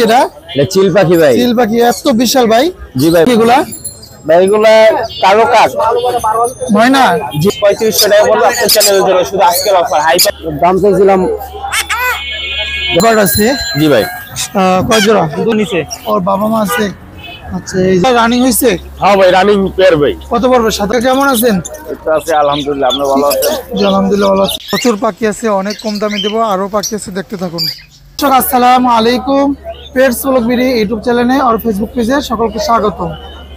এটা চিল পাখি ভাই। চিল পাখি এত বিশাল ভাই। জি ভাই। এগুলা ভাই এগুলা কালো কাক ময়না। জি 3500 টাকা বলবো আপনার চ্যানেলের জন্য, শুধু আজকের অফার। হাই দাম চাইছিলাম। বার্ড আছে। জি ভাই। কয় জোড়া? দুটো নিচে। ওর বাবা মা আছে। আচ্ছা এই যে রানিং হইছে। হ্যাঁ ভাই রানিং পেয়ার ভাই। কত পড়বে? সাথে কেমন আছেন? এটা আছে আলহামদুলিল্লাহ, আপনি ভালো আছেন? জি আলহামদুলিল্লাহ ভালো আছি। প্রচুর পাখি আছে, অনেক কম দামে দেবো, আরো পাখি আছে, দেখতে থাকুন। দর্শক আসসালামু আলাইকুম, পেটস ব্লগ ভিডিও ইউটিউব চ্যানেলে আর ফেসবুক পেজে সকলকে স্বাগতম।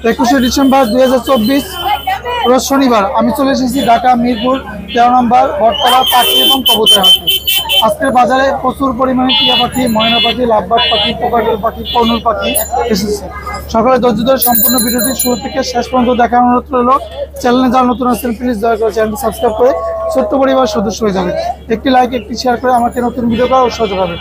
21শে ডিসেম্বর 2024 রোজ শনিবার আমি চলে এসেছি ঢাকা মিরপুর 13 নম্বর বটতলা পাখি এবং কবুতর হাটে। আজকের বাজারে প্রচুর পরিমাণে টিয়া পাখি, ময়না পাখি, লাভবার্ড পাখি, কোকাটেল পাখি, কর্নুর পাখি এসেছে। সকালে ধৈর্য ধরে সম্পূর্ণ ভিডিওটি শুরু থেকে শেষ পর্যন্ত দেখার অনুরোধ রইল। চ্যানেলে যারা নতুন আছেন প্লিজ দয়া করে চ্যানেলটি সাবস্ক্রাইব করে ছোট্ট পরিবার সদস্য হয়ে যাবে। একটি লাইক, একটি শেয়ার করে আমাকে নতুন ভিডিও করার উৎসাহ যোগাবেন।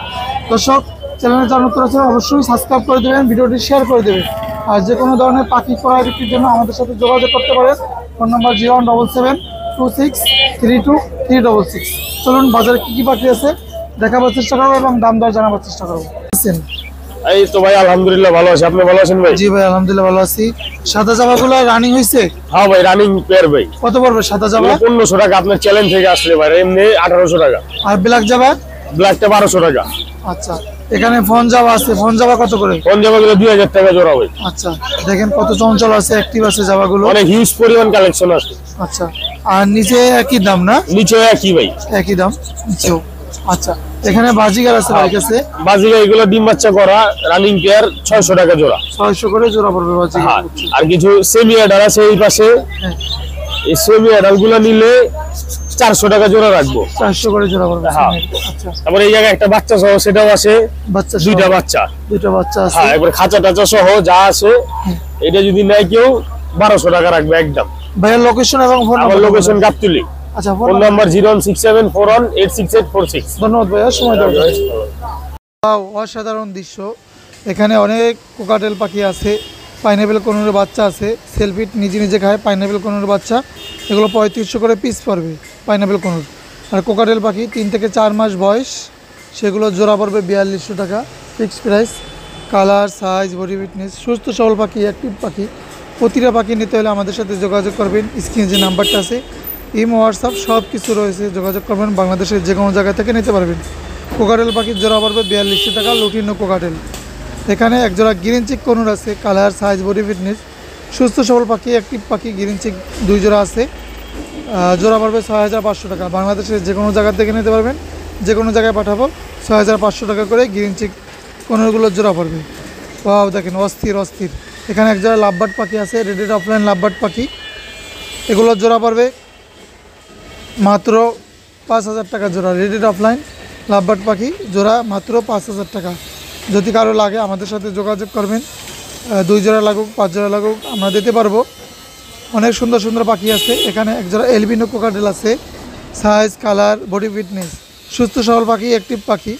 দর্শক চ্যানেলে যারা নতুন আছেন অবশ্যই সাবস্ক্রাইব করে দেবেন, ভিডিওটি শেয়ার করে দেবেন। আর যে কোনো ধরনের পাখি ক্রয় বিক্রির জন্য আমাদের সাথে যোগাযোগ করতে পারেন। ফোন নম্বর 01772632366। চলুন বাজারে কী কী পাখি আছে দেখাবার চেষ্টা করবো এবং দাম দর জানাবার চেষ্টা করবো। এই তো ভাই আলহামদুলিল্লাহ ভালো আছি, আপনি ভালো আছেন ভাই? জি ভাই আলহামদুলিল্লাহ ভালো আছি। সাদা জামাগুলো রানিং হয়েছে? হ্যাঁ ভাই রানিং পেয়ার ভাই। কত পড়বে সাদা জামা? 1500 টাকা আপনার চ্যালেঞ্জ থেকে আসলে ভাই, এমনি 1800 টাকা। আর ব্ল্যাক জামা? ব্ল্যাকটা 1200 টাকা। আচ্ছা এখানে ফোন জামা আছে, ফোন জামা কত করে? কোন জামাগুলো 2000 টাকা জোড়া ভাই। আচ্ছা দেখেন কত চঞ্চল আছে, অ্যাক্টিভ আছে জামাগুলো, অনেক হিউজ পরিমাণ কালেকশন আছে। আচ্ছা আর নিচে একই দাম না? নিচে একই ভাই, একই দাম নিচেও। আচ্ছা এখানে বাজিগার আছে ভাই কাছে? বাজিগার এগুলো ডিম বাচ্চা করা রানিং পেয়ার 600 টাকা জোড়া। 600 করে জোড়া পড়বে বাজিগার। আর কিছু সেমি অ্যাডাল আছে এই পাশে, এই সেমি অ্যাডাল গুলো নিলে 400 টাকা জোড়া রাখবো। 400 করে জোড়া পড়বে। হ্যাঁ। আচ্ছা তারপরে এই জায়গায় একটা বাচ্চা সহ সেটাও আছে, বাচ্চা দুইটা বাচ্চা আছে। হ্যাঁ এবারে খাঁচা টাচা সহ যা আছে। এটা যদি নেয় কেউ 1200 টাকা রাখবে একদম। ভাইয়ের লোকেশন এবং ফোন আমার লোকেশন গাবতলী। আচ্ছা ফোন নাম্বার 01674186846। ধন্যবাদ ভাইয়া, সময় দেওয়ার জন্য। অসাধারণ দৃশ্য, এখানে অনেক কোকাটেল পাখি আছে, পাইনাপেল কনুরের বাচ্চা আছে, সেলফিট নিজে নিজে খায় পাইনাপেল কনুরের বাচ্চা। এগুলো 3500 করে পিস পড়বে পাইনাপেল কনুর। আর কোকাটেল পাখি 3 থেকে 4 মাস বয়স, সেগুলো জোড়া পড়বে 4200 টাকা fixed price. Colour, size, body fitness, সুস্থ সবল পাখি, অ্যাক্টিভ পাখি, প্রতিটা পাখি নিতে হলে আমাদের সাথে যোগাযোগ করবেন। স্ক্রিনে যে নাম্বারটা আছে, ইমো, হোয়াটসঅ্যাপ সব কিছু রয়েছে, যোগাযোগ করবেন। বাংলাদেশের যে কোনো জায়গা থেকে নিতে পারবেন। কোকাটেল পাখির জোড়া পড়বে 4200 টাকা লুটিনো কোকাটেল। এখানে এক জোড়া গ্রিন চিক কনুর আছে, কালার, সাইজ, বডি ফিটনেস, সুস্থ সবল পাখি, অ্যাক্টিভ পাখি, গ্রিন চিক 2 জোড়া আছে। জোড়া পড়বে 6500 টাকা। বাংলাদেশের যে কোনো জায়গা থেকে নিতে পারবেন, যে কোনো জায়গায় পাঠাবো। 6500 টাকা করে গ্রিন চিক কনুরগুলোর জোড়া পড়বে। ওয়াও দেখেন অস্থির অস্থির। এখানে এক জোড়া লাভবার্ড পাখি আছে, রেডেড অফলাইন লাভবার্ড পাখি, এগুলোর জোড়া পড়বে মাত্র 5000 টাকা জোড়া। রেডেড অফলাইন লাভবার্ড পাখি জোড়া মাত্র 5000 টাকা। যদি কারো লাগে আমাদের সাথে যোগাযোগ করবেন। 2 জোড়া লাগুক, 5 জোড়া লাগুক, আমরা দিতে পারবো। অনেক সুন্দর সুন্দর পাখি আছে। এখানে এক জোড়া এলবিনো কোকাটেল আছে, সাইজ, কালার, বডি ফিটনেস, সুস্থ সবল পাখি, অ্যাক্টিভ পাখি।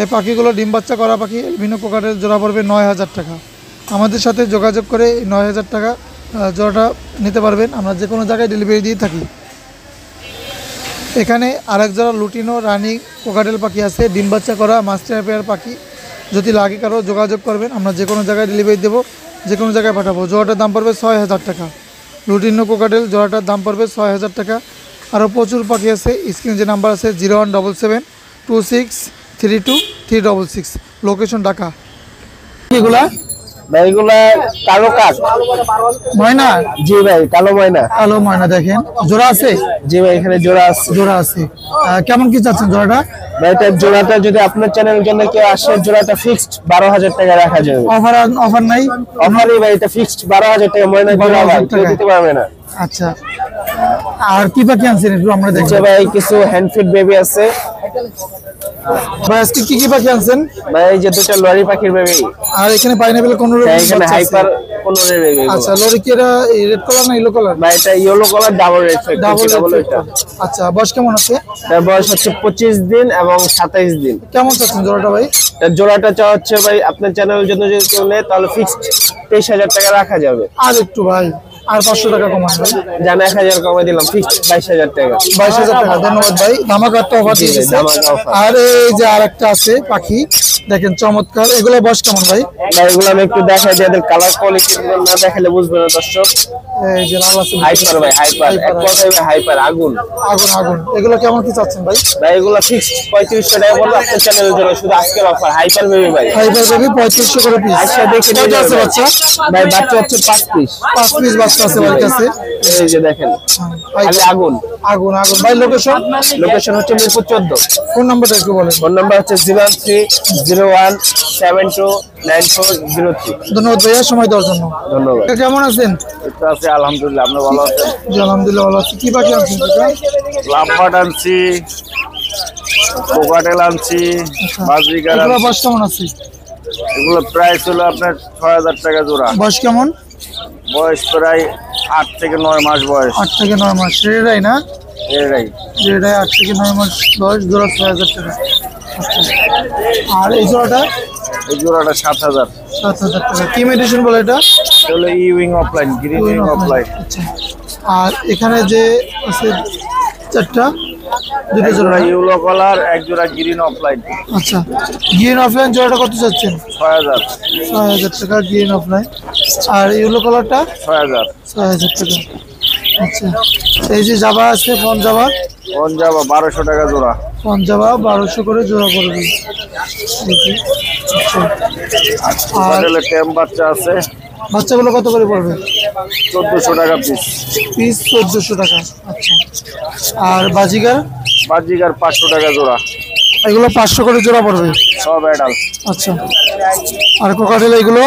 এই পাখিগুলো ডিম বাচ্চা করা পাখি। এলবিনো কোকাটেল জোড়া পড়বে 9000 টাকা। আমাদের সাথে যোগাযোগ করে 9000 টাকা জোড়াটা নিতে পারবেন। আমরা যে কোনো জায়গায় ডেলিভারি দিয়ে থাকি। এখানে আরেক জোড়া লুটিনো রানি কোকাটেল পাখি আছে, ডিম বাচ্চা করা মাস্টার পেয়ার পাখি। যদি লাগে কারো যোগাযোগ করবেন, আমরা যে কোনো জায়গায় ডেলিভারি দেবো, যে কোনো জায়গায় পাঠাবো। জোড়াটার দাম পড়বে 6000 টাকা। লুটিনো কোকাটেল জোড়াটার দাম পড়বে 6000 টাকা। আরও প্রচুর পাখি আছে। স্ক্রিনে যে নাম্বার আছে 01772632366। লোকেশন ঢাকা। এগুলা ভাই এগুলা কালো কাক ময়না? জি ভাই কালো ময়না। কালো ময়না দেখেন জোড়া আছে? জি ভাই এখানে জোড়া আছে। জোড়া আছে। কেমন কি চাচ্ছেন জোড়াটা? ভাই এটা জোড়াটা যদি আপনার চ্যানেলের জন্য কেউ আসে, জোড়াটা ফিক্সড 12000 টাকা রাখা যাবে। অফার নাই? অফারই ভাই, এটা ফিক্সড 12000 টাকা। ময়না জোড়া ভাই কেউ দিতে পারবে না। আচ্ছা আর কি পাখি আনছেন একটু আমরা দেখি। ভাই কিছু হ্যান্ডফিড বেবি আছে। ভাই আজকে কি কি পাখি আনছেন? ভাই এই যে দুটো লরি পাখির বেবি। আর এখানে পাইনাপেল কোনুর এখানে হাইপার কোনুরের বেবি। আচ্ছা লরি কি এটা রেড কালার না ইয়েলো কালার? ভাই এটা yellow colour double red fake. Double এটা। আচ্ছা বয়স কেমন আছে? এর বয়স হচ্ছে 25 দিন এবং 27 দিন। কেমন চাচ্ছেন জোড়াটা ভাই? এর জোড়াটা চা হচ্ছে ভাই আপনার চ্যানেলের জন্য যদি কেউ নেয় তাহলে ফিক্সড 23000 টাকা রাখা যাবে। আর একটু ভাই আর 500 টাকা কমান ভাই। জানা 1000 কমাই দিলাম, ফিক্সড 22000 টাকা। 22000 টাকা। ধন্যবাদ ভাই, ধামাকা একটা অফার দিয়েছেন। ধামাকা অফার। আর এই যে আরেকটা আছে পাখি, দেখেন চমৎকার, এগুলো বয়স কেমন ভাই? এগুলো আমি একটু দেখাই দিই, এদের কালার কোয়ালিটি না দেখালে বুঝবে না দর্শক। এই যে লাল আছে, হাইপার ভাই, হাইপার এক কথায় ভাই, হাইপার আগুন আগুন আগুন। এগুলো কেমন কি চাচ্ছেন ভাই? ভাই এগুলো ফিক্স 3500 টাকা বলবো আপনার চ্যানেলের জন্য, শুধু আজকের অফার। হাইপার বেবি ভাই, হাইপার বেবি 3500 করে পিস। আচ্ছা দেখে নিয়ে কয়টা আছে যাবে। বাচ্চা? ভাই বাচ্চা হচ্ছে 5 পিস। 5 পিস বাচ্চা আছে ভাই কাছে। এই যে দেখেন খালি আগুন আগুন আগুন। ভাই লোকেশন? লোকেশন হচ্ছে মিরপুর 14। ফোন নাম্বারটা একটু বলেন। ফোন নাম্বার হচ্ছে 0301729403। ধন্যবাদ ভাইয়া সময় দেওয়ার জন্য। ধন্যবাদ। কেমন আছেন? এটা আছে আলহামদুলিল্লাহ, আপনি ভালো আছেন? জি আলহামদুলিল্লাহ ভালো আছি। কি পাখি আনছেন কাকা? লাম্বাট আনছি, কোকাটেল আনছি, বাজরিকার এগুলো আনছি। বয়স কেমন আছে? এগুলো প্রাইস হলো আপনার 6000 টাকা জোড়া। বয়স কেমন? বয়স প্রায় 8 থেকে 9 মাস বয়স। 8 থেকে 9 মাস। রেডাই না? এরাই রেডাই 8 থেকে 9 মাস বয়স, জোড়া 6000 টাকা। আচ্ছা। আর এই জোড়াটা? এই জোড়াটা 7000। 7000 টাকা। কি মেডিসিন বলে এটা? এগুলো Ewing offline, green wing offline. আচ্ছা। আর এখানে যে আছে চারটা, দুটো এক জোড়া। জোড়া ইউলো কালার, এক জোড়া গ্রিন অফলাইন। আচ্ছা। গ্রিন অফলাইন জোড়াটা কত চাচ্ছেন? 6000। 6000 টাকা গ্রিন অফলাইন। আর ইয়েলো কালারটা? 6000। 6000 টাকা। আচ্ছা। এই যে জাবা আছে, ফোন জাবা? কোন যাবা 1200 টাকা জোড়া। ফোন জাবা 1200 করে জোড়া পড়বে। এই যে। আচ্ছা। আর কোকাটেলে টেম বাচ্চা আছে, বাচ্চাগুলো কত করে পড়বে? 1400 টাকা পিস। পিস 1400 টাকা। আচ্ছা। আর বাজিগার? বাজিকার 500 টাকা জোড়া। এগুলো 500 করে জোড়া পড়বে। সব অ্যাডাল্ট। আচ্ছা। আর কোকাটেল এগুলো?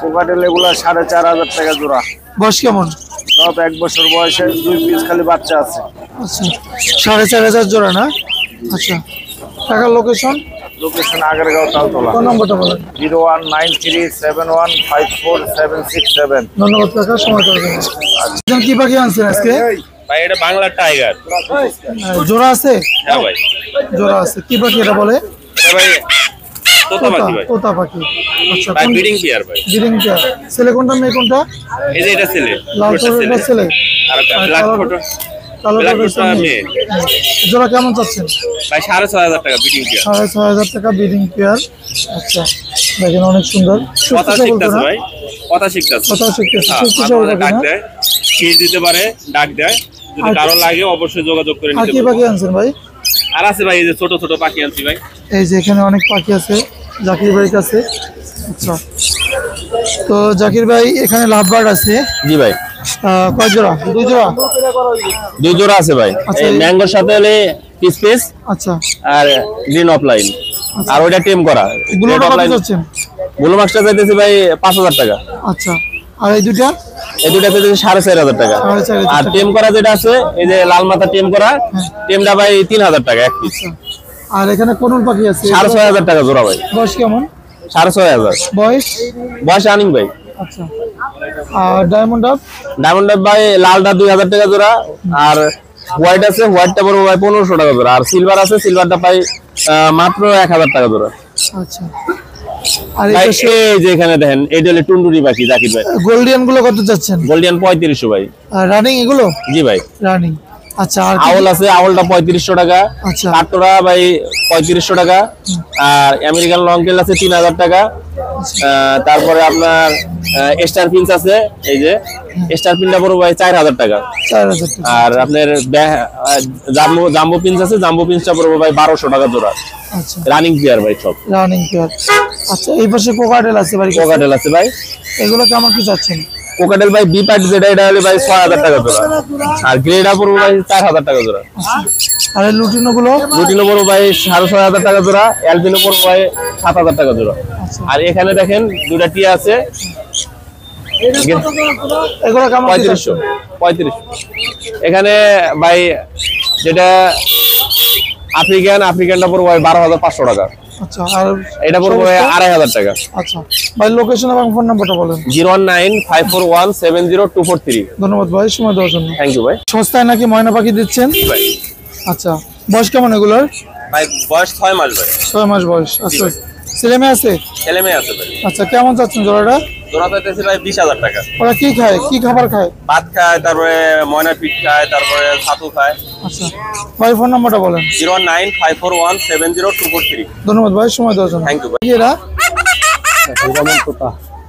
কোকাটেল এগুলো 4500 টাকা জোড়া। বয়স কেমন? সব 1 বছর বয়সে, 2 পিস খালি বাচ্চা আছে। আচ্ছা। 4500 জোড়া না? আচ্ছা। টাকার location? Location Agargaon Taltala. Phone নম্বরটা বলেন। 01937155767। ধন্যবাদ কাকা সময় দেওয়ার জন্য। আচ্ছা, কি পাখি আনছেন আজকে? ভাই এটা বাংলা টাইগার। জোড়া আছে? হ্যাঁ ভাই, জোড়া আছে। কি পাখি এটা বলে? এটা ভাই তোতা পাখি ভাই। তোতা পাখি। আচ্ছা। ভাই ব্রিডিং পেয়ার ভাই। Breeding pair. ছেলে কোনটা মেয়ে কোনটা? এই যে এটা ছেলে, লাল পুরোটা কালারটা ছেলে। আর ব্ল্যাক ফটো কালো ব্ল্যাক কালারটা ফটো মেয়ে। মেয়ে। জোড়া কেমন চাচ্ছেন? ভাই 6500 টাকা ব্রিডিং পেয়ার। 6500 টাকা ব্রিডিং পেয়ার। আচ্ছা। দেখেন অনেক সুন্দর। কথা শিখতেছে ভাই, কথা শিখতেছে। কথা শিখতেছে। হ্যাঁ, সুস্থ মাঝে সবল মাঝে পাখি ডাক না? দেয়, খেয়ে দিতে পারে, ডাক দেয়। যদি আর- কারো লাগে অবশ্যই যোগাযোগ করে আর নিতে কি পারবে। পাখি আনছেন ভাই? আর আছে ভাই এই যে ছোট ছোট পাখি আনছি ভাই। এই যে এখানে অনেক পাখি আছে জাকির ভাইয়ের কাছে। আচ্ছা। তো জাকির ভাই এখানে লাভবার্ড আছে জি ভাই, কয় জোড়া? 2 জোড়া। 2 জোড়া আছে ভাই। আচ্ছা। এই ম্যাঙ্গোর সাথে হলে পিস পিস আচ্ছা। আর গ্রিন অফলাইন, আর ওইটা টেম করা। এগুলোটা কত চাচ্ছেন? ব্লু মাছটা চাইতেছি ভাই 5000 টাকা। আচ্ছা। আর এই দুটা? এই দুটা চাইতেছি 4500 টাকা। 4500 আর টেম করা যেটা আছে, এই যে লাল মাথা টেম করা, টেমটা ভাই 3000 টাকা এক পিস। আর এখানে কোন পাখি আছে? 6500 টাকা জোড়া ভাই। বয়স কেমন? 6500। বয়স? বয়স রানিং ভাই। আচ্ছা। আর ডায়মন্ড আপ? ডায়মন্ড ভাই লালটা 2000 টাকা জোড়া, আর হোয়াইট আছে, হোয়াইটটা পড়বে ভাই 1500 টাকা জোড়া, আর সিলভার আছে, সিলভারটা পাই মাত্র 1000 টাকা জোড়া। আচ্ছা। আর ভাই এই এই যে এখানে দেখেন, এইটা হলো টুনটুনি পাখি জাকির ভাই। গোল্ডিয়ান গুলো কত চাচ্ছেন? গোল্ডিয়ান 3500 ভাই। আর রানিং এগুলো? জি ভাই। রানিং। আচ্ছা। আর কি- আউল আছে, আউলটা 3500 টাকা। আচ্ছা। কাঠটোরা ভাই 3500 টাকা। আর আমেরিকান লং টেল আছে 3000 টাকা। তারপরে আপনার স্টার পিন্স আছে, এই যে স্টার পিনটা পড়বে ভাই 4000 টাকা। 4000 টাকা। আর আপনার জাম্বো জাম্বো পিন্স আছে, জাম্বো পিন্সটা পড়বে ভাই 1200 টাকা জোড়া। আচ্ছা। রানিং পেয়ার ভাই সব। Running pair. আচ্ছা। এই পাশে কোকাটেল আছে বাড়ি কাছে। কোকাটেল আছে ভাই। এগুলো কেমন কি চাচ্ছেন? কোকাটেল ভাই বি পার্ট যেটা, এটা হলে ভাই 6000 টাকা জোড়া। আর গ্রেডা পড়বে ভাই 4000 টাকা জোড়া। আর এই লুটিনো গুলো? রুটিনো পড়বে ভাই 6500 টাকা জোড়া। অ্যালবিনো পড়বে ভাই 7000 টাকা জোড়া। আচ্ছা। আর এখানে দেখেন দুটা টিয়া আছে, এগুলো কেমন কি 3500। চাচ্ছেন? 3500। এখানে ভাই যেটা আফ্রিকানটা পড়বে ভাই 12500 টাকা। আচ্ছা। আর এটা পড়বে ভাই 2500 টাকা। আচ্ছা ভাই, লোকেশন এবং ফোন নাম্বারটা বলেন। 01954170243। ধন্যবাদ ভাই সময় দেওয়ার জন্য। থ্যাংক ইউ ভাই। সস্তায় নাকি ময়না পাখি দিচ্ছেন? ভাই আচ্ছা। বয়স কেমন এগুলোর? ভাই বয়স 6 মাস ভাই। 6 মাস বয়স। আচ্ছা। ছেলে মেয়ে আছে? ছেলে মেয়ে আছে ভাই। আচ্ছা। কেমন চাচ্ছেন জোড়াটা? জোড়া চাইতেছি ভাই 20,000 টাকা। ওরা কি খায়, কি খাবার খায়? ভাত খায়, তারপরে ময়না পিঠ খায়, তারপরে ছাতু খায়। আচ্ছা ভাই, ফোন নাম্বারটা বলেন। 09541702443। ধন্যবাদ ভাই সময় দেওয়ার জন্য। থ্যাংক ইউ ভাই। কি এরা?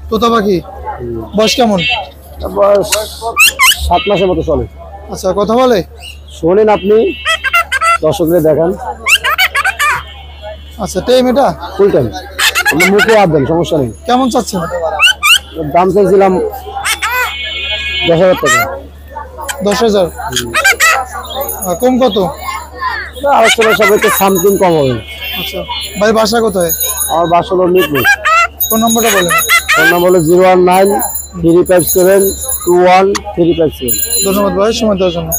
তোতা পাখি। বয়স কেমন? বয়স 7 মাসের মতো চলে। আচ্ছা, কথা বলে? শোনেন আপনি, দর্শকদের দেখান। আচ্ছা, টাইম এটা ফুল টাইম, আপনি মুখে হাত দেন, সমস্যা নেই। কেমন চাচ্ছেন? দাম চাইছিলাম 10,000 টাকা। 10,000। কম কত? আলোচনা সবাইকে সামথিং কম হবে। আচ্ছা ভাই, বাসা কোথায়? আমার বাসা হলো মিরপুর। ফোন নাম্বারটা বলেন। ফোন নাম্বার হলো 019-357-21357। ধন্যবাদ ভাই সময় দেওয়ার জন্য।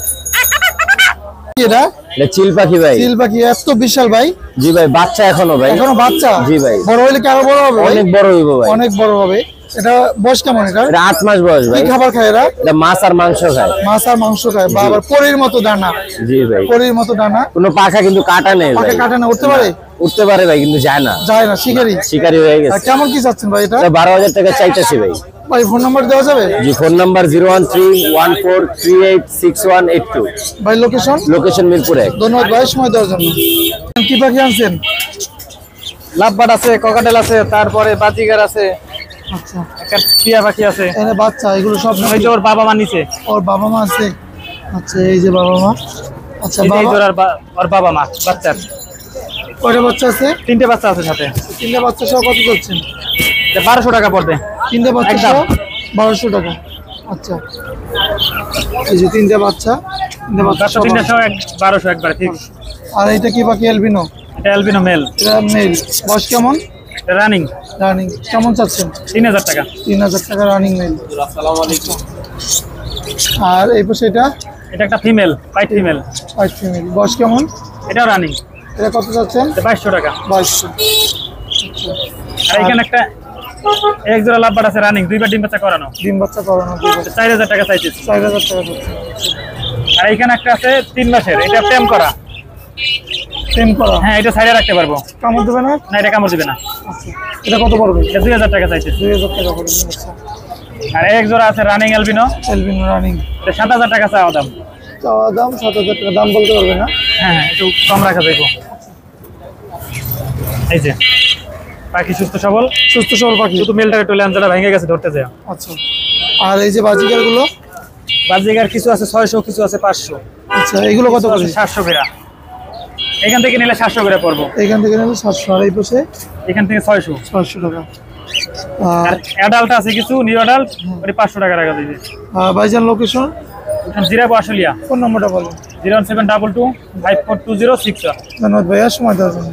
কি এটা? এটা চিল পাখি ভাই। চিল পাখি এত বিশাল ভাই? জি ভাই, বাচ্চা এখনো ভাই। এখনো বাচ্চা? জি ভাই। বড় হইলে কি আরো বড় হবে ভাই? অনেক বড় হইব ভাই। অনেক বড় হবে। এটা বয়স কেমন এটা? এটা 8 মাস বয়স কি ভাই। খাবার খায় এরা? এটা মাছ আর মাংস খায়। মাছ আর মাংস খায়। বা আবার পরীর মতো ডানা। জি ভাই। পরীর মতো ডানা। কোনো পাখা কিন্তু কাটা নেই ভাই। পাখা কাটে না, উঠতে পারে? উঠতে পারে ভাই, কিন্তু যায় না। যায় না, শিকারি। শিকারি হয়ে আর গেছে। কেমন কি চাচ্ছেন ভাই এটা? এটা 12,000 টাকা চাইতেছি ভাই। ভাই ফোন নাম্বার দেওয়া যাবে? জি, ফোন নাম্বার 01314386182। ভাই লোকেশন? লোকেশন মিরপুর 1। ধন্যবাদ ভাই সময় দেওয়ার জন্য। কি পাখি আনছেন? লাভবার্ড আছে, ককাটেল আছে, তারপরে বাজিগার আছে, আচ্ছা, একটা টিয়া পাখি আছে। এখানে বাচ্চা, এগুলো সব ওই যে ওর বাবা মা নিচে, ওর বাবা মা আছে? আচ্ছা, এই যে বাবা মা। আচ্ছা, এই যে এই বাবা জোড়ার ওর বাবা মা বাচ্চার কয়টা বাচ্চা আছে? 3টে বাচ্চা আছে সাথে। তিনটা বাচ্চা সহ কত যাচ্ছেন? 1200 টাকা পড়বে। তিনটা বাচ্চা একদম। সহ 1200 টাকা। আচ্ছা, এই যে তিনটা বাচ্চা, তিনটা বাচ্চা সহ 3টে সহ 1200 একবারে ঠিক। আর এটা কি পাখি? অ্যালবিনো? এটা অ্যালবিনো মেল, এটা মেল। বয়স কেমন? রানিং। রানিং কেমন চাচ্ছেন? 3000 টাকা। 3000 টাকা রানিং মেল। আসসালামু আলাইকুম। আর এই পাশে এটা এটা একটা female, white female, white female. বয়স কেমন? এটাও রানিং। এটা কত চাচ্ছেন? 2200 টাকা। 2200। আর এখানে একটা এক জোড়া লাভবার্ড আছে রানিং, 2বার ডিম বাচ্চা করানো, ডিম বাচ্চা করানো। 4000 টাকা চাইছে। 4000 টাকা চাচ্ছেন। আর এখানে একটা আছে 3 মাসের, এটা টেম করা। টেম করা? হ্যাঁ, এটা সাইডে রাখতে পারবো। কামড় দেবে না? না, এটা কামড় দিবে না। আচ্ছা, এটা কত পড়বে? এটা 2000 টাকা চাইছে। 2000 টাকা পড়বে। আচ্ছা, আর এক জোড়া আছে রানিং অ্যালবিনো, অ্যালবিনো রানিং। এটা 7000 টাকা চাওয়া দাম। চাওয়া দাম 7000 টাকা। দাম বলতে পারবে না? হ্যাঁ, একটু কম রাখা যাইবো। এই যে পাখি সুস্থ সবল, সুস্থ সবল পাখি। শুধু মেলটাকে টলে আনজাটা ভেঙে গেছে ধরতে যায়। আচ্ছা, আর এই যে বাজিকার গুলো? বাজিগার কিছু আছে 600, কিছু আছে 500, আচ্ছা, এগুলো কত করে? 700 করে। এখান থেকে নিলে 700 করে পড়বো, এখান থেকে নেবে 700। আর এই পাশে এখান থেকে 600। 600 টাকা। আর আর অ্যাডাল্ট আছে কিছু, নিউ অ্যাডাল্ট, ওটা 500 টাকা রাখা দিবে। ভাইজান লোকেশন? জিরাবো আশুলিয়া। ফোন নম্বরটা বলেন। 01722 542061। ধন্যবাদ ভাইয়া সময় দেওয়ার জন্য।